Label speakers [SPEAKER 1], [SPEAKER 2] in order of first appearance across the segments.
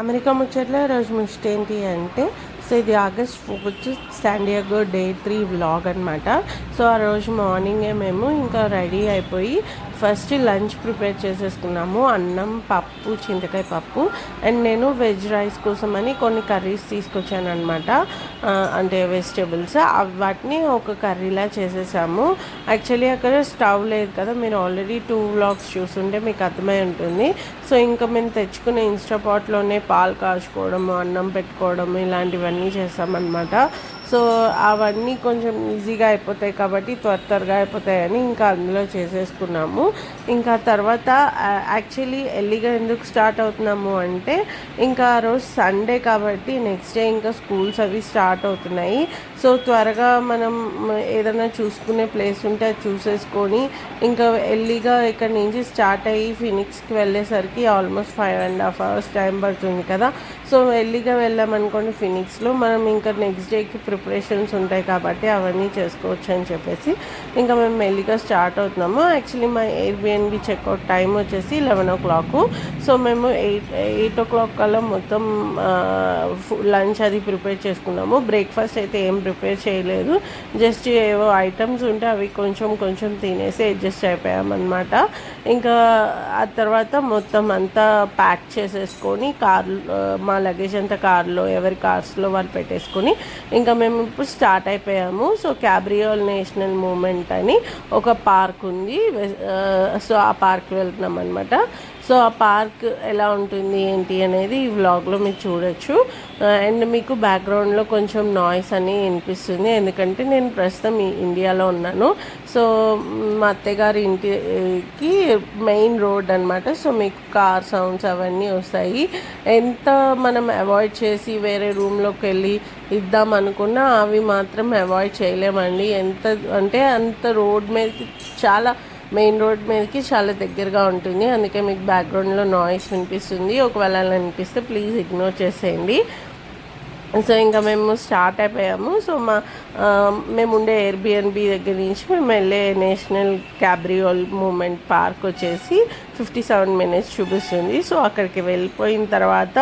[SPEAKER 1] America ముచ్చట్లో రోజు ముచ్చట ఏంటి అంటే, సో ఇది August 4th San Diego day 3 vlog అనమాట. సో ఆ రోజు మార్నింగే మేము ఇంకా రెడీ అయిపోయి ఫస్ట్ లంచ్ ప్రిపేర్ చేసేసుకున్నాము. అన్నం, పప్పు, చింతకాయ పప్పు, అండ్ నేను వెజ్ రైస్ కోసం అని కొన్ని కర్రీస్ తీసుకొచ్చాను అనమాట. అంటే వెజిటేబుల్స్ వాటిని ఒక కర్రీలా చేసేసాము. యాక్చువల్లీ అక్కడ స్టవ్ లేదు కదా, మీరు ఆల్రెడీ 2 వ్లాగ్స్ చూస్తుంటే మీకు అర్థమై ఉంటుంది. సో ఇంకా మేము తెచ్చుకునే ఇన్స్టాపాట్లోనే పాలు కాచుకోవడము, అన్నం పెట్టుకోవడం ఇలాంటివన్నీ చేస్తామన్నమాట. సో అవన్నీ కొంచెం ఈజీగా అయిపోతాయి కాబట్టి త్వరగా అయిపోతాయని ఇంకా అందులో చేసేసుకున్నాము. ఇంకా తర్వాత యాక్చువల్లీ ఎర్లీగా ఎందుకు స్టార్ట్ అవుతున్నాము అంటే, ఇంకా ఆ రోజు సండే కాబట్టి నెక్స్ట్ డే ఇంకా స్కూల్స్ అవి స్టార్ట్ అవుతున్నాయి. సో త్వరగా మనం ఏదైనా చూసుకునే ప్లేస్ ఉంటే అది చూసేసుకొని ఇంకా ఎర్లీగా ఇక్కడ నుంచి స్టార్ట్ అయ్యి ఫినిక్స్కి వెళ్ళేసరికి ఆల్మోస్ట్ 5.5 hours టైం పడుతుంది కదా. సో ఎర్లీగా వెళ్ళామనుకోండి ఫినిక్స్లో, మనం ఇంకా నెక్స్ట్ డేకి ప్రిపరేషన్స్ ఉంటాయి కాబట్టి అవన్నీ చేసుకోవచ్చు అని చెప్పేసి ఇంకా మేము మెల్లిగా స్టార్ట్ అవుతున్నాము. యాక్చువల్లీ మా ఎయిర్బిఎన్బి చెక్అవుట్ టైం వచ్చేసి 11 o'clock. సో మేము 8 o'clock కల్లా మొత్తం లంచ్ అది ప్రిపేర్ చేసుకున్నాము. బ్రేక్ఫాస్ట్ అయితే ఏం ప్రిపేర్ చేయలేదు, జస్ట్ ఏవో ఐటమ్స్ ఉంటే అవి కొంచెం తినేసి అడ్జస్ట్ అయిపోయామన్నమాట. ఇంకా ఆ తర్వాత మొత్తం అంతా ప్యాక్ చేసేసుకొని మా లగేజ్ అంతా కార్లో ఎవరి కార్స్లో వాళ్ళు పెట్టేసుకొని ఇంకా మేము ఇప్పుడు స్టార్ట్ అయిపోయాము. సో క్యాబ్రియల్ నేషనల్ మూమెంట్ అని ఒక పార్క్ ఉంది. సో ఆ పార్క్ వెళ్తున్నాం అనమాట. సో ఆ పార్క్ ఎలా ఉంటుంది ఏంటి అనేది ఈ వ్లాగ్లో మీరు చూడొచ్చు. అండ్ మీకు బ్యాక్గ్రౌండ్లో కొంచెం నాయిస్ అని వినిపిస్తుంది, ఎందుకంటే నేను ప్రస్తుతం ఇండియాలో ఉన్నాను. సో మా అత్తయ్యగారి ఇంటికి మెయిన్ రోడ్ అనమాట. సో మీకు కార్ సౌండ్స్ అవన్నీ వస్తాయి. ఎంత మనం అవాయిడ్ చేసి వేరే రూమ్లోకి వెళ్ళి ఇద్దాం అనుకున్నా అవి మాత్రం అవాయిడ్ చేయలేమండి. ఎంత అంటే అంత రోడ్ మీదకి చాలా మెయిన్ రోడ్ మీదకి చాలా దగ్గరగా ఉంటుంది. అందుకే మీకు బ్యాక్గ్రౌండ్లో నాయిస్ వినిపిస్తుంది. ఒకవేళ అలా అనిపిస్తే ప్లీజ్ ఇగ్నోర్ చేసేయండి. సో ఇంకా మేము స్టార్ట్ అయిపోయాము. సో మేము ఉండే ఎయిర్బిఎన్బి దగ్గర నుంచి మేము వెళ్ళే నేషనల్ క్యాబ్రియల్ మూమెంట్ పార్క్ వచ్చేసి 57 minutes చూపిస్తుంది. సో అక్కడికి వెళ్ళిపోయిన తర్వాత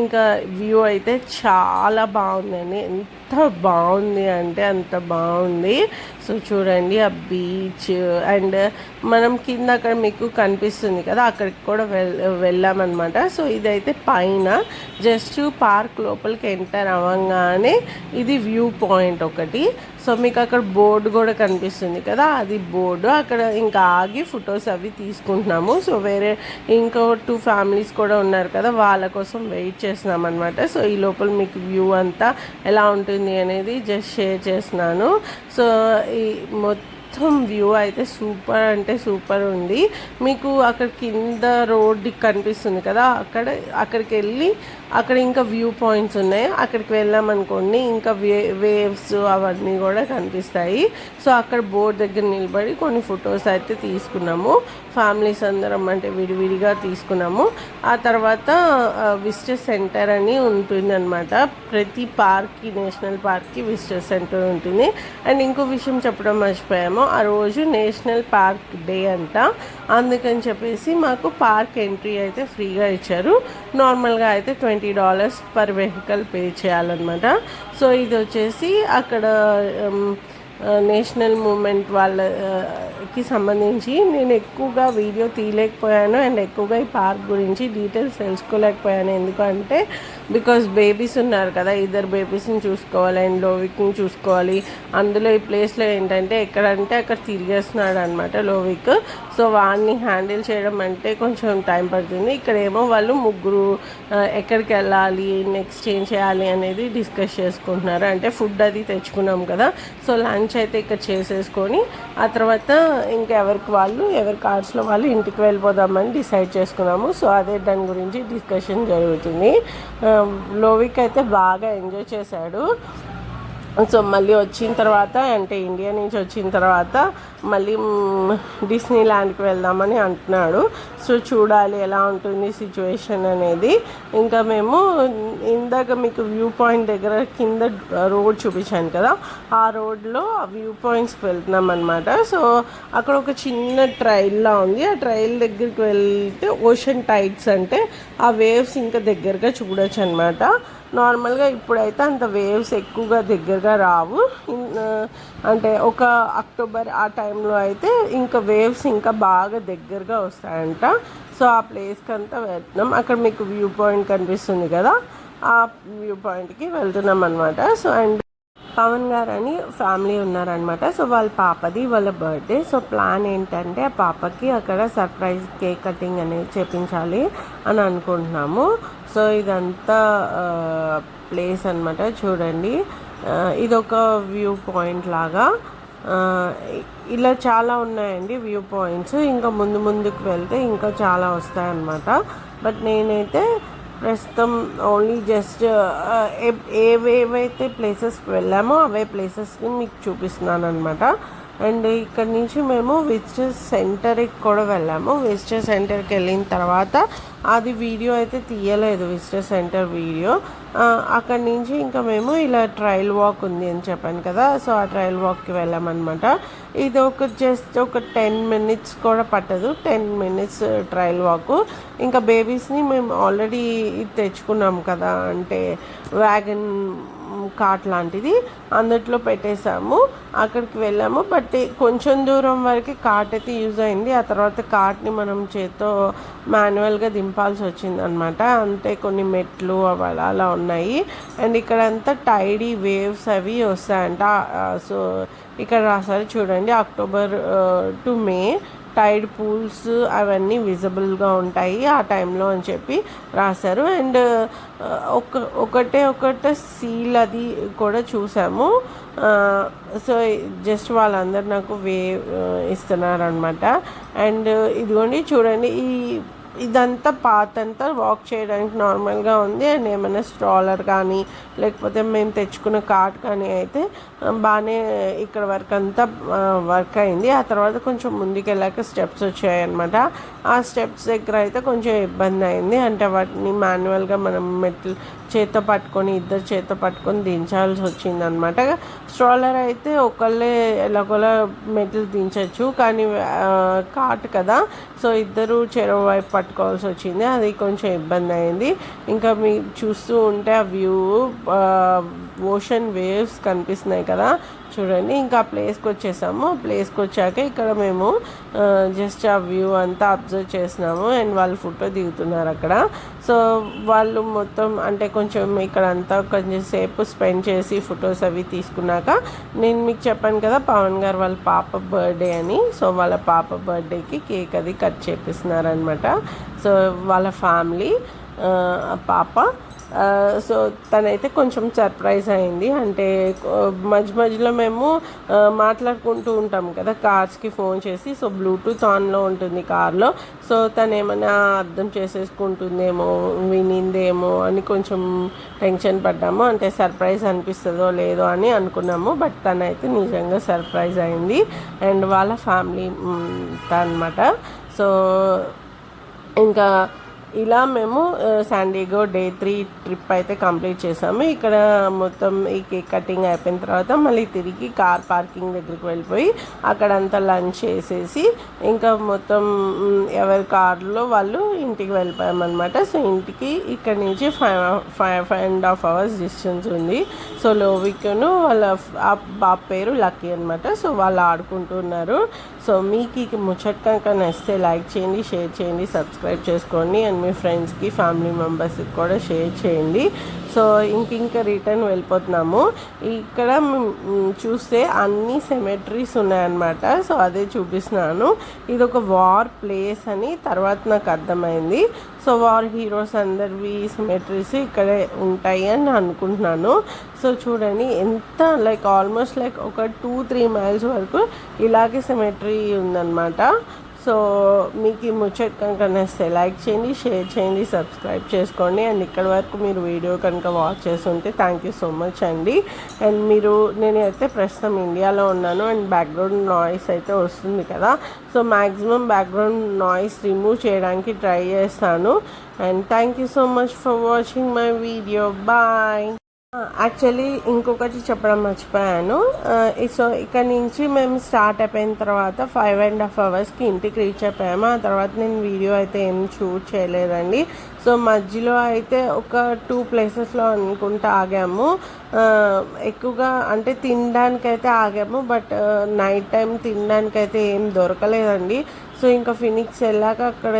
[SPEAKER 1] ఇంకా వ్యూ అయితే చాలా బాగుందండి. ఎంత బాగుంది అంటే అంత బాగుంది. సో చూడండి ఆ బీచ్, అండ్ మనం కింద అక్కడ మీకు కనిపిస్తుంది కదా, అక్కడికి కూడా వెళ్ళామన్నమాట. సో ఇదైతే పైన జస్ట్ పార్క్ లోపలికి ఎంటర్ అవ్వగానే ఇది వ్యూ పాయింట్ ఒకటి. సో మీకు అక్కడ బోర్డు కూడా కనిపిస్తుంది కదా, అది బోర్డు. అక్కడ ఇంకా ఆగి ఫొటోస్ అవి తీసుకుంటున్నాము. సో వేరే ఇంకో 2 families కూడా ఉన్నారు కదా, వాళ్ళ కోసం వెయిట్ చేస్తున్నాం అనమాట. సో ఈ లోపల మీకు వ్యూ అంతా ఎలా ఉంటుంది అనేది జస్ట్ షేర్ చేస్తున్నాను. సో ఈ మొత్తం వ్యూ అయితే సూపర్ అంటే సూపర్ ఉంది. మీకు అక్కడ కింద రోడ్ కనిపిస్తుంది కదా, అక్కడికి వెళ్ళి అక్కడ ఇంకా వ్యూ పాయింట్స్ ఉన్నాయి. అక్కడికి వెళ్ళామనుకోండి ఇంకా వేవ్స్ అవన్నీ కూడా కనిపిస్తాయి. సో అక్కడ బోర్డ్ దగ్గర నిలబడి కొన్ని ఫొటోస్ అయితే తీసుకున్నాము. ఫ్యామిలీస్ అందరం అంటే విడివిడిగా తీసుకున్నాము. ఆ తర్వాత విజిటర్ సెంటర్ అని ఉంటుంది అనమాట. ప్రతి పార్క్కి, నేషనల్ పార్క్కి విజిటర్ సెంటర్ ఉంటుంది. అండ్ ఇంకో విషయం చెప్పడం మర్చిపోయాము, ఆ రోజు నేషనల్ పార్క్ డే అంట. అందుకని చెప్పేసి మాకు పార్క్ ఎంట్రీ అయితే ఫ్రీగా ఇచ్చారు. నార్మల్గా అయితే $20 per vehicle పే చేయాలన్నమాట. సో ఇది వచ్చేసి అక్కడ నేషనల్ మూమెంట్ వాళ్ళకి సంబంధించి నేను ఎక్కువగా వీడియో తీయలేకపోయాను, అండ్ ఎక్కువగా ఈ పార్క్ గురించి డీటెయిల్స్ తెలుసుకోలేకపోయాను. ఎందుకంటే బికాజ్ బేబీస్ ఉన్నారు కదా, ఇద్దరు బేబీస్ని చూసుకోవాలి అండ్ లోవిక్ని చూసుకోవాలి. అందులో ఈ ప్లేస్లో ఏంటంటే ఎక్కడంటే అక్కడ తిరిగేస్తున్నాడు అనమాట లోవిక్. సో వాడిని హ్యాండిల్ చేయడం అంటే కొంచెం టైం పడుతుంది. ఇక్కడేమో వాళ్ళు ముగ్గురు ఎక్కడికి వెళ్ళాలి, నెక్స్ట్ ఏం చేయాలి అనేది డిస్కస్ చేసుకుంటున్నారు. అంటే ఫుడ్ అది తెచ్చుకున్నాం కదా, సో లంచ్ అయితే ఇక్కడ చేసేసుకొని ఆ తర్వాత ఇంకా ఎవరి కార్స్లో వాళ్ళు ఇంటికి వెళ్ళిపోదామని డిసైడ్ చేసుకున్నాము. సో అదే దాని గురించి డిస్కషన్ జరుగుతుంది. లోవిక్ అయితే బాగా ఎంజాయ్ చేశాడు. సో మళ్ళీ వచ్చిన తర్వాత అంటే ఇండియా నుంచి వచ్చిన తర్వాత మళ్ళీ డిస్నీ ల్యాండ్కి వెళ్దామని అంటున్నాడు. సో చూడాలి ఎలా ఉంటుంది సిచ్యువేషన్ అనేది. ఇంకా మేము ఇందాక మీకు వ్యూ పాయింట్ దగ్గర కింద రోడ్ చూపించాను కదా, ఆ రోడ్లో ఆ వ్యూ పాయింట్స్కి వెళ్తున్నాం అనమాట. సో అక్కడ ఒక చిన్న ట్రైల్లా ఉంది. ఆ ట్రైల్ దగ్గరికి వెళ్తే ఓషన్ టైడ్స్ అంటే ఆ వేవ్స్ ఇంకా దగ్గరగా చూడొచ్చు అనమాట. నార్మల్గా ఇప్పుడైతే అంత వేవ్స్ ఎక్కువగా దగ్గరగా రావు. అంటే ఒక అక్టోబర్ ఆ టైంలో అయితే ఇంకా వేవ్స్ ఇంకా బాగా దగ్గరగా వస్తాయంట. సో ఆ ప్లేస్కి అంతా వెళ్తున్నాం. అక్కడ మీకు వ్యూ పాయింట్ కనిపిస్తుంది కదా, ఆ వ్యూ పాయింట్కి వెళ్తున్నాం అనమాట. సో అండ్ పవన్ గారు అని ఫ్యామిలీ ఉన్నారనమాట. సో వాళ్ళ పాపది వాళ్ళ బర్త్డే. సో ప్లాన్ ఏంటంటే ఆ పాపకి అక్కడ సర్ప్రైజ్ కేక్ కటింగ్ అనేది చేపించాలి అని అనుకుంటున్నాము. సో ఇదంతా ప్లేస్ అనమాట. చూడండి, ఇదొక వ్యూ పాయింట్ లాగా. ఇలా చాలా ఉన్నాయండి వ్యూ పాయింట్స్. ఇంకా ముందుకు వెళ్తే ఇంకా చాలా వస్తాయన్నమాట. బట్ నేనైతే ప్రస్తుతం ఓన్లీ జస్ట్ ఏవేవైతే ప్లేసెస్కి వెళ్ళామో అవే ప్లేసెస్ని మీకు చూపిస్తున్నాను అనమాట. అండ్ ఇక్కడ నుంచి మేము విజిటర్ సెంటర్కి కూడా వెళ్ళాము. విజిటర్ సెంటర్కి వెళ్ళిన తర్వాత అది వీడియో అయితే తీయలేదు, విజిటర్ సెంటర్ వీడియో. అక్కడి నుంచి ఇంకా మేము ఇలా ట్రయల్ వాక్ ఉంది అని చెప్పాను కదా, సో ఆ ట్రయల్ వాక్కి వెళ్ళామన్నమాట. ఇది జస్ట్ ఒక 10 minutes కూడా పట్టదు, 10 minutes ట్రయల్ వాక్. ఇంకా బేబీస్ని మేము ఆల్రెడీ తెచ్చుకున్నాం కదా, అంటే వ్యాగన్ కార్ట్ లాంటిది, అందుట్లో పెట్టేసాము. అక్కడికి వెళ్ళాము. బట్ కొంచెం దూరం వరకు కార్ట్ అయితే యూజ్ అయింది. ఆ తర్వాత కార్ట్ని మనం చేత్తో మాన్యువల్గా దింపాల్సి వచ్చింది అనమాట. అంటే కొన్ని మెట్లు అలా ఉన్నాయి. అండ్ ఇక్కడ అంతా టైడీ వేవ్స్ అవి వస్తాయంట. సో ఇక్కడ రాసారు చూడండి, October to May tide pools అవన్నీ విజిబుల్గా ఉంటాయి ఆ టైంలో అని చెప్పి రాశారు. అండ్ ఒకటే సీల్ అది కూడా చూసాము. సో జస్ట్ వాళ్ళందరూ నాకు ఇస్తున్నారనమాట. అండ్ ఇదిగోండి చూడండి, ఇదంతా పాత్ అంతా వాక్ చేయడానికి నార్మల్గా ఉంది. అండ్ ఏమైనా స్ట్రాలర్ కానీ లేకపోతే మేము తెచ్చుకున్న కార్ట్ కానీ అయితే బాగానే ఇక్కడ వరకు అంతా వర్క్ అయింది. ఆ తర్వాత కొంచెం ముందుకు వెళ్ళాక స్టెప్స్ వచ్చాయన్నమాట. ఆ స్టెప్స్ దగ్గర అయితే కొంచెం ఇబ్బంది అయింది. అంటే వాటిని మాన్యువల్గా మనం ఇద్దరు చేత్తో పట్టుకొని దించాల్సి వచ్చిందనమాట. స్ట్రాలర్ అయితే ఒకళ్ళే ఎలాగోలా మెట్లు దించవచ్చు, కానీ కార్ట్ కదా, సో ఇద్దరు చెరో వైపు పట్టుకోవాల్సి వచ్చింది. అది కొంచెం ఇబ్బంది అయింది. ఇంకా మీరు చూస్తూ ఉంటే ఆ వ్యూ ఓషన్ వేవ్స్ కనిపిస్తున్నాయి కదా చూడండి. ఇంకా ఆ ప్లేస్కి వచ్చేసాము. ప్లేస్కి వచ్చాక ఇక్కడ మేము జస్ట్ ఆ వ్యూ అంతా అబ్జర్వ్ చేసినాము. అండ్ వాళ్ళు ఫోటో దిగుతున్నారు అక్కడ. సో వాళ్ళు మొత్తం అంటే కొంచెం ఇక్కడ అంతా కొంచెం సేపు స్పెండ్ చేసి ఫొటోస్ అవి తీసుకున్నాక నేను మీకు చెప్పాను కదా పవన్ గారు వాళ్ళ పాప బర్త్డే అని. సో వాళ్ళ పాప బర్త్డేకి కేక్ అది కట్ చేపిస్తున్నారనమాట. సో వాళ్ళ ఫ్యామిలీ పాప. సో తనైతే కొంచెం సర్ప్రైజ్ అయింది. అంటే మధ్యలో మేము మాట్లాడుకుంటూ ఉంటాం కదా కార్స్కి ఫోన్ చేసి. సో బ్లూటూత్ ఆన్లో ఉంటుంది కార్లో. సో తను ఏమైనా అర్థం చేసేసుకుంటుందేమో, వినిందేమో అని కొంచెం టెన్షన్ పడ్డాము. అంటే సర్ప్రైజ్ అనిపిస్తుందో లేదో అని అనుకున్నాము. బట్ తనైతే నిజంగా సర్ప్రైజ్ అయింది. అండ్ వాళ్ళ ఫ్యామిలీ అనమాట. సో ఇంకా ఇలా మేము శాండియాగో డే 3 ట్రిప్ అయితే కంప్లీట్ చేసాము. ఇక్కడ మొత్తం ఈ కేక్ కటింగ్ అయిపోయిన తర్వాత మళ్ళీ తిరిగి కార్ పార్కింగ్ దగ్గరికి వెళ్ళిపోయి అక్కడంతా లంచ్ చేసేసి ఇంకా మొత్తం ఎవరి కార్లో వాళ్ళు ఇంటికి వెళ్ళిపోయామన్నమాట. సో ఇంటికి ఇక్కడ నుంచి 5.5 hours డిస్టెన్స్ ఉంది. సో లోవిక్ను వాళ్ళ బాబు పేరు లక్కీ అనమాట. సో వాళ్ళు ఆడుకుంటున్నారు. సో మీకు ఈ ముచ్చట కనుక నచ్చితే లైక్ చేయండి, షేర్ చేయండి, సబ్స్క్రైబ్ చేసుకోండి. అండ్ మీ ఫ్రెండ్స్కి ఫ్యామిలీ మెంబర్స్కి కూడా షేర్ చేయండి. సో ఇంకా రిటర్న్ వెళ్ళిపోతున్నాము. ఇక్కడ చూస్తే అన్ని సెమెట్రీస్ ఉన్నాయన్నమాట. సో అదే చూపిస్తున్నాను. ఇది ఒక వార్ ప్లేస్ అని తర్వాత నాకు అర్థమైంది. సో వార్ హీరోస్ అందరివి సెమెట్రీస్ ఇక్కడే ఉంటాయి అని అనుకుంటున్నాను. సో చూడండి ఎంత ఆల్మోస్ట్ ఒక 2-3 miles వరకు ఇలాగే సెమెట్రీ ఉందన్నమాట. సో మీకు ఈ ముచ్చట కనుక నచ్చితే లైక్ చేయండి, షేర్ చేయండి, సబ్స్క్రైబ్ చేసుకోండి. అండ్ ఇక్కడ వరకు మీరు వీడియో కనుక వాచ్ చేస్తుంటే థ్యాంక్ యూ సో మచ్ అండి. అండ్ నేనైతే ప్రస్తుతం ఇండియాలో ఉన్నాను అండ్ బ్యాక్గ్రౌండ్ నాయిస్ అయితే వస్తుంది కదా, so maximum background noise remove చేయడానికి ట్రై చేస్తాను. And thank you so much for watching my video. Bye. Actually ఇంకొకటి చెప్పడం మర్చిపోయాను. సో ఇక్కడ నుంచి మేము స్టార్ట్ అయిపోయిన తర్వాత 5.5 అవర్స్కి ఇంటికి రీచ్ అయిపోయాము. ఆ తర్వాత నేను వీడియో అయితే ఏం షూట్ చేయలేదండి. సో మధ్యలో అయితే ఒక 2 ప్లేసెస్లో అనుకుంటా ఆగాము. ఎక్కువగా అంటే తినడానికైతే ఆగాము, బట్ నైట్ టైం తినడానికైతే ఏం దొరకలేదండి. సో ఇంకా ఫినిక్స్ వెళ్ళాక అక్కడ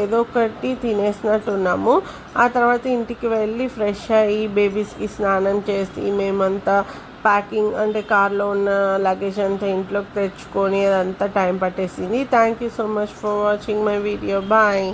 [SPEAKER 1] ఏదో ఒకటి తినేసినట్టున్నాము. ఆ తర్వాత ఇంటికి వెళ్ళి ఫ్రెష్ అయ్యి బేబీస్కి స్నానం చేసి మేమంతా ప్యాకింగ్ అంటే కార్లో ఉన్న లగేజ్ అంతా ఇంట్లోకి తెచ్చుకొని అదంతా టైం పట్టేసింది. Thank you so much for watching my video. Bye.